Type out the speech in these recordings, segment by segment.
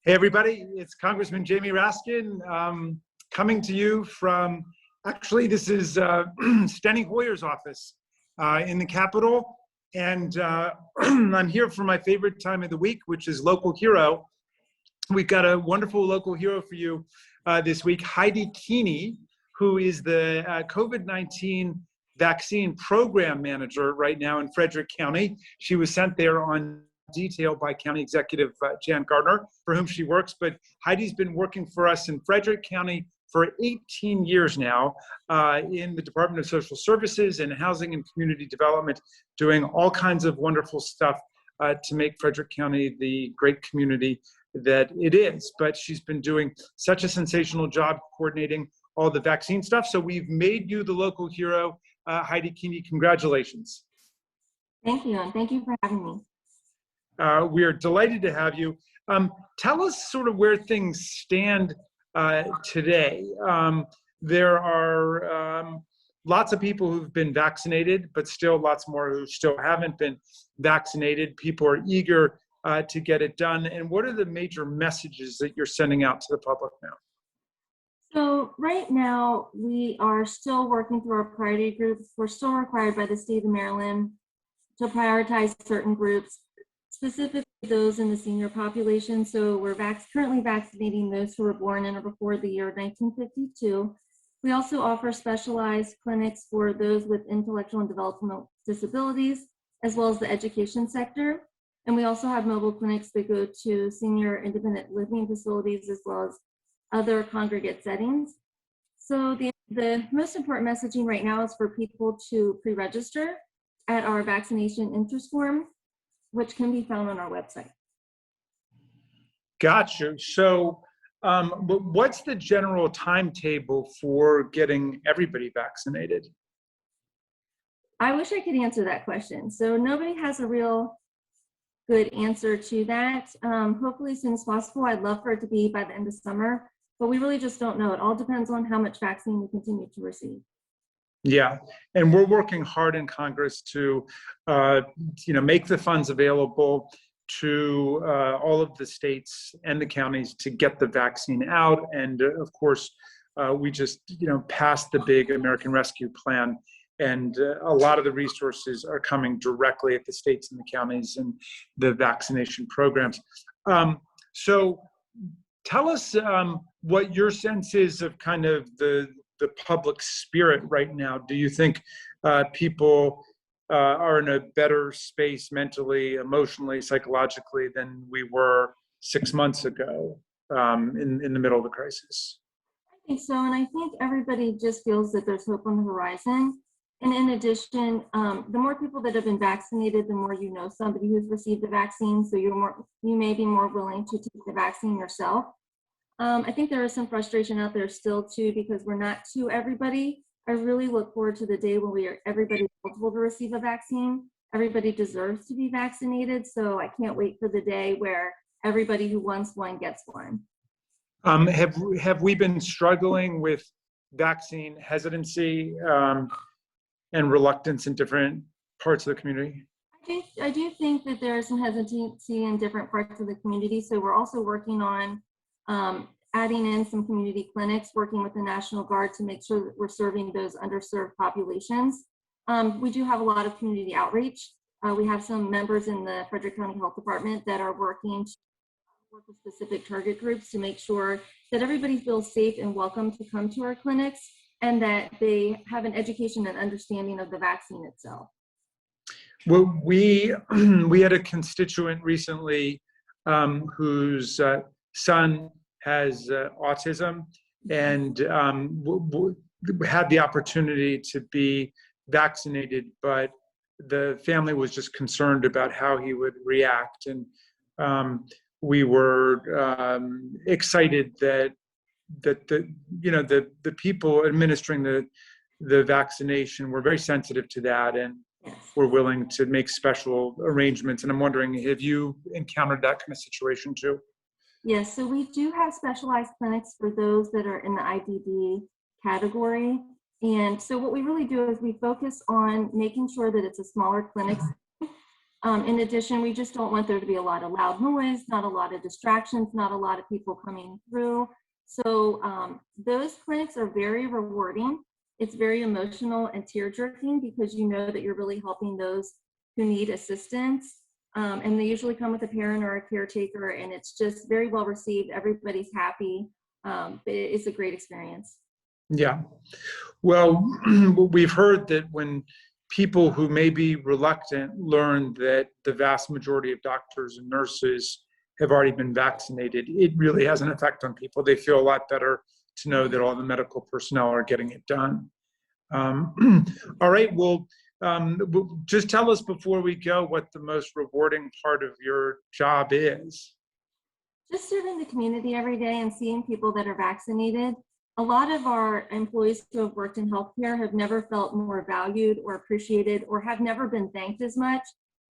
Hey everybody, it's Congressman Jamie Raskin coming to you from, actually this is Steny Hoyer's office in the Capitol. And I'm here for my favorite time of the week, which is Local Hero. We've got a wonderful local hero for you this week, Heidi Keeney, who is the COVID-19 vaccine program manager right now in Frederick County. She was sent there on detail by County Executive Jan Gardner, for whom she works. But Heidi's been working for us in Frederick County for 18 years now in the Department of Social Services and Housing and Community Development, doing all kinds of wonderful stuff to make Frederick County the great community that it is. But she's been doing such a sensational job coordinating all the vaccine stuff. So we've made you the local hero. Heidi Keeney, congratulations. Thank you, and thank you for having me. We are delighted to have you. Tell us sort of where things stand today. There are lots of people who've been vaccinated, but still lots more who still haven't been vaccinated. People are eager to get it done. And what are the major messages that you're sending out to the public now? So right now, we are still working through our priority groups. We're still required by the state of Maryland to prioritize certain groups, specifically those in the senior population. So we're currently vaccinating those who were born in or before the year 1952. We also offer specialized clinics for those with intellectual and developmental disabilities, as well as the education sector. And we also have mobile clinics that go to senior independent living facilities, as well as other congregate settings. So the most important messaging right now is for people to pre-register at our vaccination interest form, which can be found on our website. Gotcha. So what's the general timetable for getting everybody vaccinated? I wish I could answer that question. So nobody has a real good answer to that. Hopefully as soon as possible. I'd love for it to be by the end of summer, but we really just don't know. It all depends on how much vaccine we continue to receive. Yeah, and we're working hard in Congress to, make the funds available to all of the states and the counties to get the vaccine out. And of course, we just, passed the big American Rescue Plan, and a lot of the resources are coming directly at the states and the counties and the vaccination programs. So tell us what your sense is of kind of the public spirit right now. Do you think people are in a better space mentally, emotionally, psychologically than we were 6 months ago in the middle of the crisis? I think so, and I think everybody just feels that there's hope on the horizon. And in addition, the more people that have been vaccinated, the more you know somebody who's received the vaccine, so you may be more willing to take the vaccine yourself. I think there is some frustration out there still too, because we're not to everybody. I really look forward to the day when everybody's eligible to receive a vaccine. Everybody deserves to be vaccinated, so I can't wait for the day where everybody who wants one gets one. Have we been struggling with vaccine hesitancy and reluctance in different parts of the community? I do think that there is some hesitancy in different parts of the community, so we're also working on adding in some community clinics, working with the National Guard to make sure that we're serving those underserved populations. We do have a lot of community outreach. We have some members in the Frederick County Health Department that are working to work with specific target groups to make sure that everybody feels safe and welcome to come to our clinics, and that they have an education and understanding of the vaccine itself. Well, we had a constituent recently whose son has autism, and had the opportunity to be vaccinated, but the family was just concerned about how he would react. And we were excited that the people administering the vaccination were very sensitive to that, and were willing to make special arrangements. And I'm wondering, have you encountered that kind of situation too? Yes, so we do have specialized clinics for those that are in the IDD category. And so what we really do is we focus on making sure that it's a smaller clinic. In addition, we just don't want there to be a lot of loud noise, not a lot of distractions, not a lot of people coming through. So those clinics are very rewarding. It's very emotional and tear-jerking because you know that you're really helping those who need assistance. And they usually come with a parent or a caretaker, and it's just very well received. Everybody's happy. It's a great experience. Yeah. Well, we've heard that when people who may be reluctant learn that the vast majority of doctors and nurses have already been vaccinated, it really has an effect on people. They feel a lot better to know that all the medical personnel are getting it done. All right. Well, just tell us before we go what the most rewarding part of your job is. Just serving the community every day and seeing people that are vaccinated. A lot of our employees who have worked in healthcare have never felt more valued or appreciated or have never been thanked as much.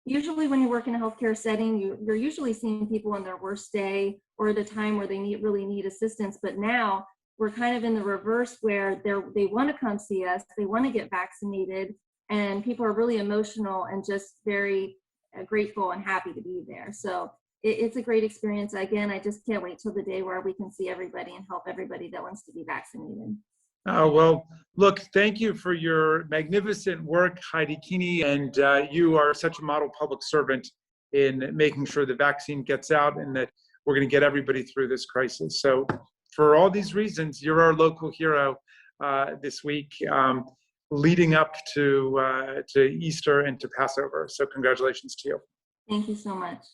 Usually when you work in a healthcare setting, you're usually seeing people on their worst day or at a time where they really need assistance. But now we're kind of in the reverse where they want to come see us, they want to get vaccinated, and people are really emotional and just very grateful and happy to be there. So it's a great experience. Again, I just can't wait till the day where we can see everybody and help everybody that wants to be vaccinated. Well, look, thank you for your magnificent work, Heidi Keeney, and you are such a model public servant in making sure the vaccine gets out and that we're going to get everybody through this crisis. So for all these reasons, you're our local hero this week, leading up to Easter and to Passover. So congratulations to you. Thank you so much.